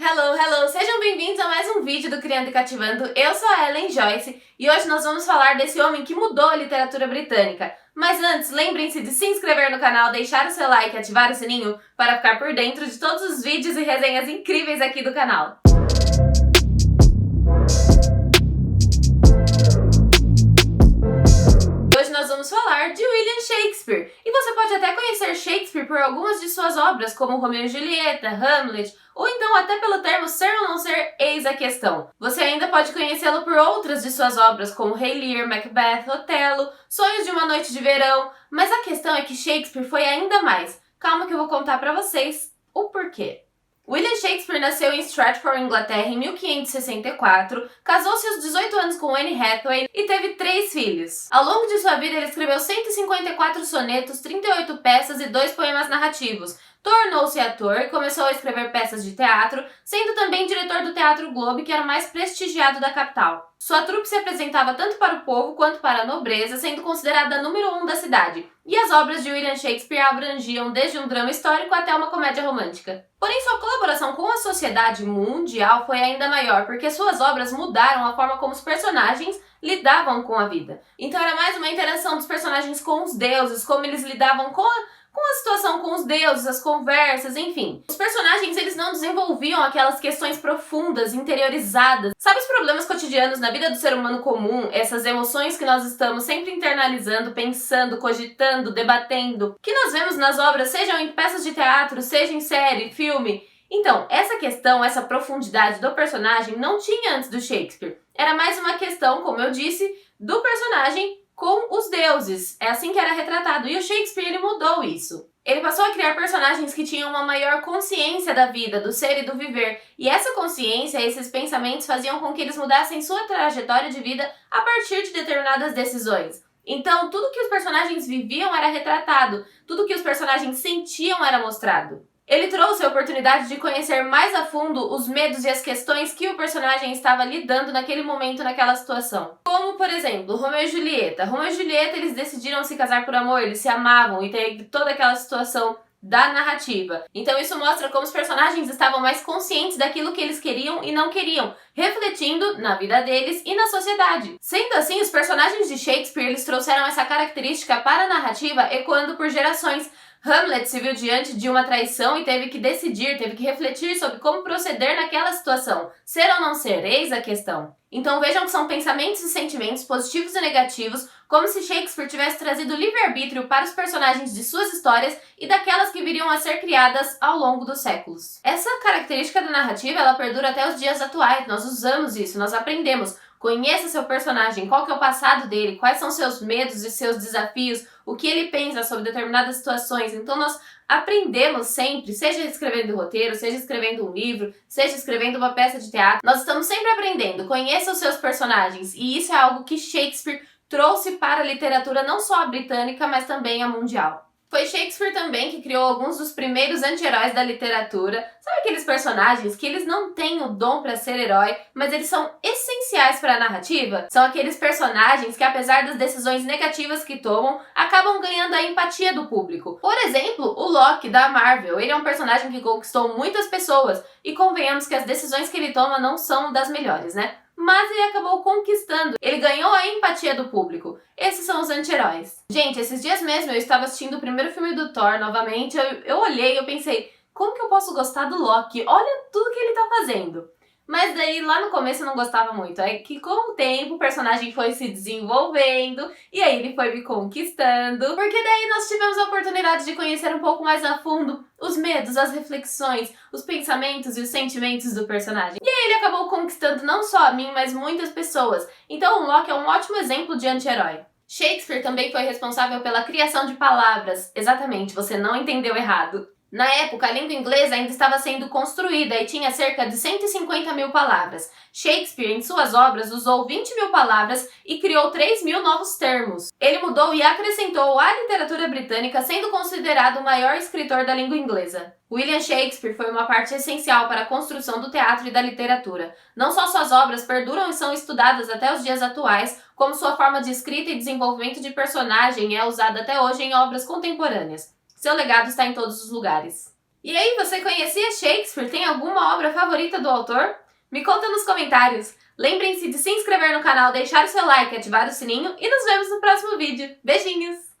Hello, hello! Sejam bem-vindos a mais um vídeo do Criando e Cativando. Eu sou a Ellen Joyce e hoje nós vamos falar desse homem que mudou a literatura britânica. Mas antes, lembrem-se de se inscrever no canal, deixar o seu like e ativar o sininho para ficar por dentro de todos os vídeos e resenhas incríveis aqui do canal. Hoje nós vamos falar de William Shakespeare. E você pode até conhecer Shakespeare por algumas de suas obras, como Romeu e Julieta, Hamlet, ou então até pelo termo ser ou não ser, eis a questão. Você ainda pode conhecê-lo por outras de suas obras, como Rei Lear, Macbeth, Otelo, Sonhos de uma Noite de Verão, mas a questão é que Shakespeare foi ainda mais. Calma que eu vou contar pra vocês o porquê. William Shakespeare nasceu em Stratford, Inglaterra, em 1564, casou-se aos 18 anos com Anne Hathaway e teve 3 filhos. Ao longo de sua vida, ele escreveu 154 sonetos, 38 peças e 2 poemas narrativos. Tornou-se ator e começou a escrever peças de teatro, sendo também diretor do Teatro Globe, que era o mais prestigiado da capital. Sua trupe se apresentava tanto para o povo quanto para a nobreza, sendo considerada a número 1 da cidade. E as obras de William Shakespeare abrangiam desde um drama histórico até uma comédia romântica. Porém, sua colaboração com a sociedade mundial foi ainda maior, porque suas obras mudaram a forma como os personagens lidavam com a vida. Então era mais uma interação dos personagens com os deuses, como eles lidavam com a situação com os deuses, as conversas, enfim. Os personagens, eles não desenvolviam aquelas questões profundas, interiorizadas. Sabe os problemas cotidianos na vida do ser humano comum? Essas emoções que nós estamos sempre internalizando, pensando, cogitando, debatendo, que nós vemos nas obras, sejam em peças de teatro, seja em série, filme. Então, essa questão, essa profundidade do personagem não tinha antes do Shakespeare. Era mais uma questão, como eu disse, do personagem com os deuses. É assim que era retratado. E o Shakespeare, ele mudou isso. Ele passou a criar personagens que tinham uma maior consciência da vida, do ser e do viver. E essa consciência, esses pensamentos faziam com que eles mudassem sua trajetória de vida a partir de determinadas decisões. Então, tudo que os personagens viviam era retratado. Tudo que os personagens sentiam era mostrado. Ele trouxe a oportunidade de conhecer mais a fundo os medos e as questões que o personagem estava lidando naquele momento, naquela situação. Como, por exemplo, Romeu e Julieta. Romeu e Julieta, eles decidiram se casar por amor, eles se amavam e teve toda aquela situação da narrativa. Então isso mostra como os personagens estavam mais conscientes daquilo que eles queriam e não queriam, refletindo na vida deles e na sociedade. Sendo assim, os personagens de Shakespeare, eles trouxeram essa característica para a narrativa, ecoando por gerações. Hamlet se viu diante de uma traição e teve que decidir, teve que refletir sobre como proceder naquela situação. Ser ou não ser, eis a questão. Então vejam que são pensamentos e sentimentos positivos e negativos, como se Shakespeare tivesse trazido livre-arbítrio para os personagens de suas histórias e daquelas que viriam a ser criadas ao longo dos séculos. Essa característica da narrativa, ela perdura até os dias atuais, nós usamos isso, nós aprendemos. Conheça seu personagem, qual que é o passado dele, quais são seus medos e seus desafios, o que ele pensa sobre determinadas situações. Então nós aprendemos sempre, seja escrevendo roteiro, seja escrevendo um livro, seja escrevendo uma peça de teatro, nós estamos sempre aprendendo. Conheça os seus personagens e isso é algo que Shakespeare trouxe para a literatura não só a britânica, mas também a mundial. Foi Shakespeare também que criou alguns dos primeiros anti-heróis da literatura. Sabe aqueles personagens que eles não têm o dom para ser herói, mas eles são essenciais para a narrativa? São aqueles personagens que, apesar das decisões negativas que tomam, acabam ganhando a empatia do público. Por exemplo, o Loki da Marvel. Ele é um personagem que conquistou muitas pessoas e convenhamos que as decisões que ele toma não são das melhores, né? Mas ele acabou conquistando, ele ganhou a empatia do público. Esses são os anti-heróis. Gente, esses dias mesmo eu estava assistindo o primeiro filme do Thor novamente, eu olhei e eu pensei, como que eu posso gostar do Loki? Olha tudo que ele tá fazendo. Mas daí lá no começo eu não gostava muito, é que com o tempo o personagem foi se desenvolvendo e aí ele foi me conquistando, porque daí nós tivemos a oportunidade de conhecer um pouco mais a fundo os medos, as reflexões, os pensamentos e os sentimentos do personagem. E aí ele acabou conquistando não só a mim, mas muitas pessoas. Então o Loki é um ótimo exemplo de anti-herói. Shakespeare também foi responsável pela criação de palavras. Exatamente, você não entendeu errado. Na época, a língua inglesa ainda estava sendo construída e tinha cerca de 150 mil palavras. Shakespeare, em suas obras, usou 20 mil palavras e criou 3 mil novos termos. Ele mudou e acrescentou à literatura britânica, sendo considerado o maior escritor da língua inglesa. William Shakespeare foi uma parte essencial para a construção do teatro e da literatura. Não só suas obras perduram e são estudadas até os dias atuais, como sua forma de escrita e desenvolvimento de personagem é usada até hoje em obras contemporâneas. Seu legado está em todos os lugares. E aí, você conhecia Shakespeare? Tem alguma obra favorita do autor? Me conta nos comentários. Lembrem-se de se inscrever no canal, deixar o seu like, ativar o sininho e nos vemos no próximo vídeo. Beijinhos!